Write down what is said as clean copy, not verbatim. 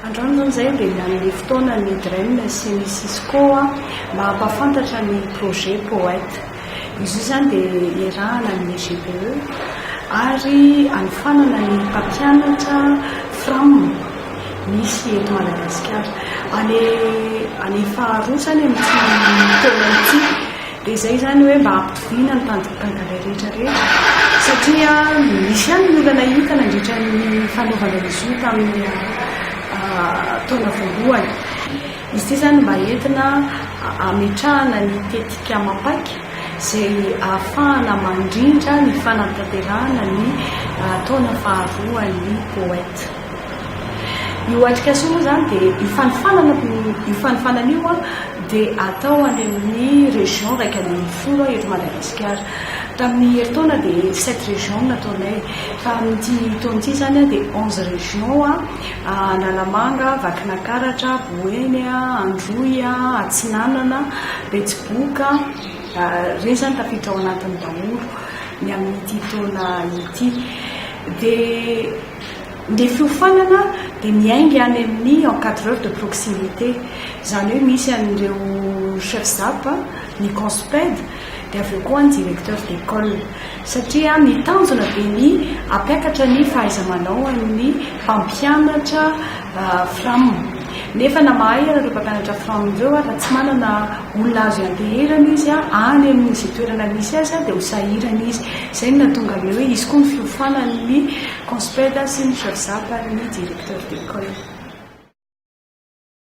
Androany zany izay dia nan'ny fotoana ny draine sy ny Cisco mba hampafantatra ny projet poète. Izy io zany dia iarahana amin'ny GPE ary anifanana ny mpampianatra FRAM misy eto Madagasikara. Any faharoa zany amin'ny taona ity dia izay zany hoe mba hampitoviana ny tanjona rehetrarehetra satria misy ihany ny olana hita nandritra ny fanaovana izy io tamin'ny taona voalohany. Izy ity zany mba entina ametrahana ny tetika mampaika izay ahafahana mandrindra ny fanatanterahana ny taona faharoan'ny poète. Io atrikasa moa zany dia io fanifanana io dia atao any amin'ny région raika amin'ny folo eto Madagasikara. Tamin'ny herintaona dia 7 région nataonay, fa amin'ity taona ity zany dia 11 région Analamanga, Vakinakaratra, Boeny, Androy, Atsinanana, Betsiboka, ireny zany tafiditra ao anatiny daholo ny amin'ity taona ity. Dia fiofanana dia miainga any amin'ny encadreur de proximité, izany hoe misy an'ireo chef ZAP, ny CONSPED, dia avy eo koa ny directeur d'école, satria mitanjona be ny hampiakatra ny fahaiza-manao amin'ny mpampianatra FRAM. Nefa na mahay ireo mpampianatra FRAM ireo raha tsy manana olona azo anteherana izy any amin'izay toerana misy azy dia ho sahirana izy. Izay no nahatonga hoe izy koa ny fiofanan'ny CONSPED sy ny chef ZAP ary ny directeur d'école.